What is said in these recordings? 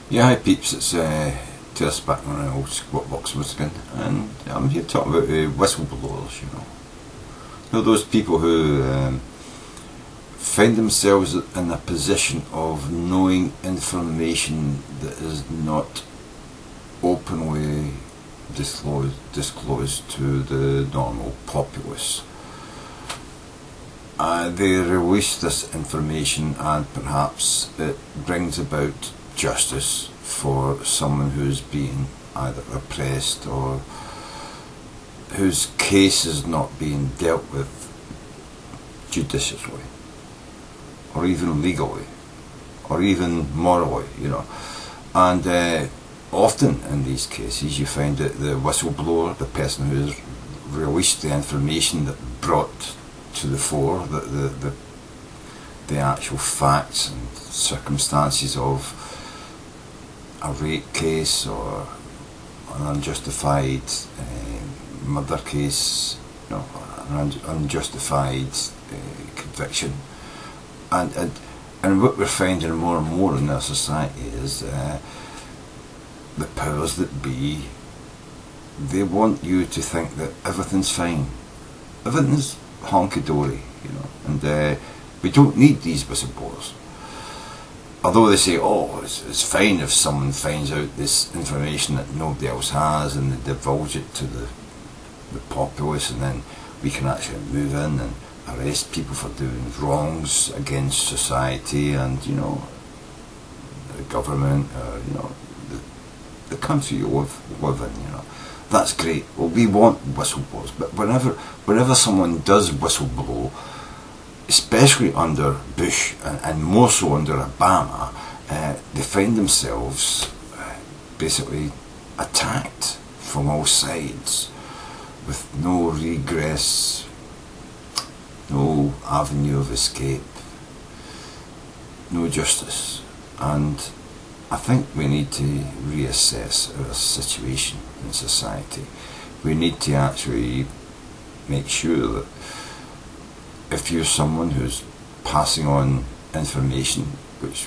Yeah, hi peeps, it's Tersse back on an old squat box once again, and I'm here to talk about whistleblowers, those people who find themselves in a position of knowing information that is not openly disclosed to the normal populace. They release this information, and perhaps it brings about justice for someone who's being either oppressed or whose case is not being dealt with judiciously, or even legally, or even morally, And often in these cases you find that the whistleblower, the person who's released the information that brought to the fore the actual facts and circumstances of a rape case or an unjustified murder case, an unjustified conviction, and what we're finding more and more in our society is the powers that be, they want you to think that everything's fine, everything's honky-dory, and we don't need these whistleblowers. Although they say, oh, it's fine if someone finds out this information that nobody else has and they divulge it to the populace, and then we can actually move in and arrest people for doing wrongs against society and, the government, the country you live in, That's great. Well, we want whistleblowers, but whenever someone does whistleblow, especially under Bush and more so under Obama, they find themselves basically attacked from all sides with no regress, no avenue of escape, no justice. And I think we need to reassess our situation in society. We need to actually make sure that if you're someone who's passing on information which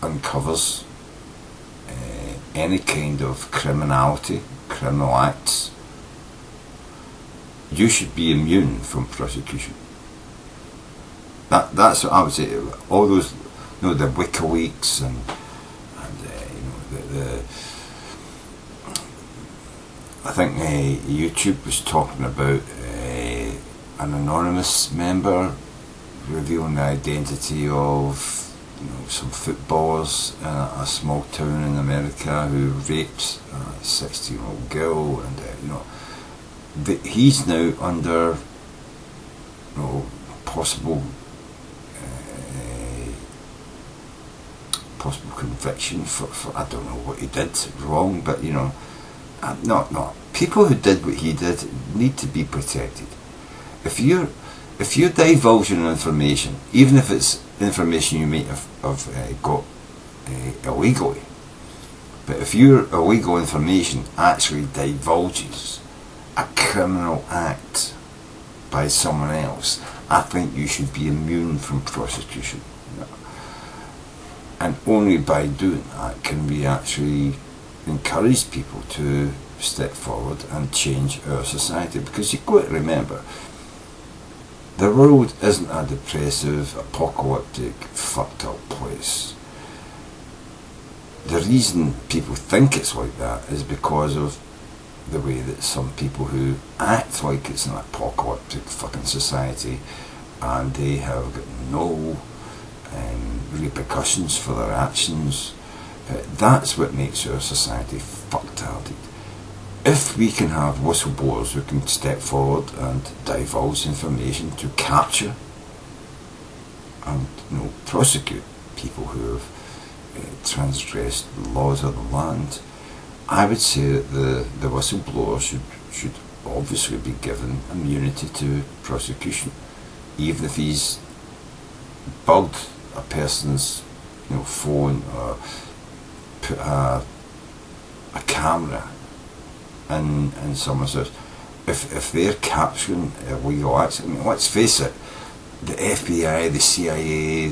uncovers any kind of criminal acts, you should be immune from prosecution. That's what I would say. All those, the WikiLeaks and I think YouTube was talking about an anonymous member revealing the identity of some footballers in a small town in America who raped a 16-year-old girl, and he's now under possible conviction for I don't know what he did wrong, but no, people who did what he did need to be protected. If you're divulging information, even if it's information you may have got illegally, but if your illegal information actually divulges a criminal act by someone else, I think you should be immune from prosecution. And only by doing that can we actually encourage people to step forward and change our society. Because you've got to remember, the world isn't a depressive, apocalyptic, fucked up place. The reason people think it's like that is because of the way that some people who act like it's an apocalyptic fucking society, and they have got no repercussions for their actions, that's what makes our society fucked-hearted. If we can have whistleblowers who can step forward and divulge information to capture and prosecute people who have transgressed the laws of the land, I would say that the whistleblower should obviously be given immunity to prosecution, even if he's bugged a person's phone or put a camera in someone's house. If they're capturing illegal acts, let's face it, the FBI, the CIA,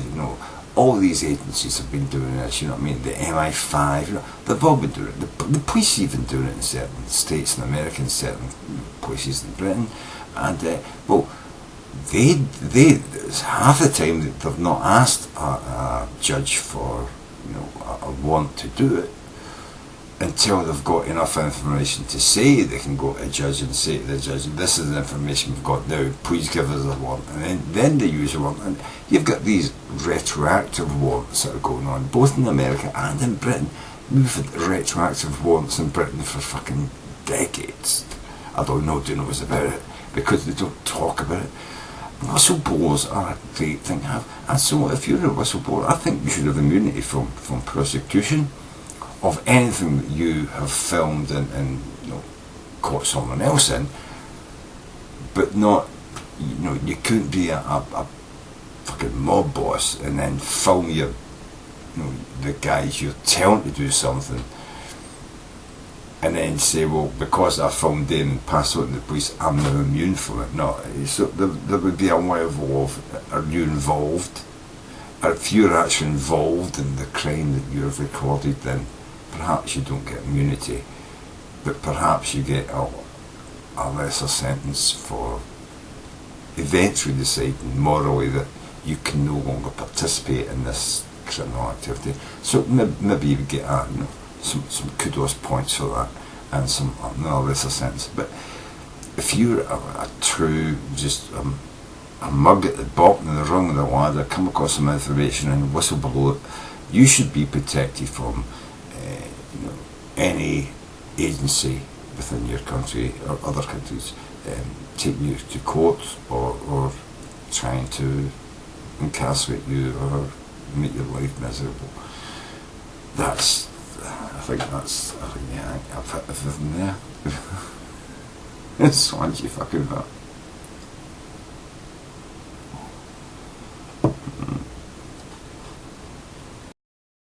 all these agencies have been doing this, you know what I mean, the MI5, you know, they've all been doing it. The police even doing it in certain states in America, in certain places in Britain, and well, half the time they've not asked a judge for, you know, a warrant to do it until they've got enough information to say they can go to a judge and say to the judge, this is the information we've got now, please give us a warrant, and then they use a warrant. And you've got these retroactive warrants that are going on both in America and in Britain. We've had retroactive warrants in Britain for fucking decades. Although nobody knows about it because they don't talk about it. Whistleblowers are a great thing to have, and so if you're a whistleblower, I think you should have immunity from prosecution of anything that you have filmed and you know, caught someone else in, but not, you know, you couldn't be a fucking mob boss and then film your, you know, the guys you're telling to do something, and then say, well, because I filmed them and passed on to the police, I'm now immune from it. No, so there would be a level of, are you involved? If you're actually involved in the crime that you have recorded, then perhaps you don't get immunity, but perhaps you get a lesser sentence for eventually deciding morally that you can no longer participate in this criminal activity. So maybe you would get you know, some kudos points for that and some lesser sentence. But if you're a true, just a mug at the bottom of the rung of the ladder, come across some information and whistleblow it, you should be protected from you know, any agency within your country or other countries taking you to court or trying to incarcerate you or make your life miserable. I think yeah, I've hit everything there. It's once you fucking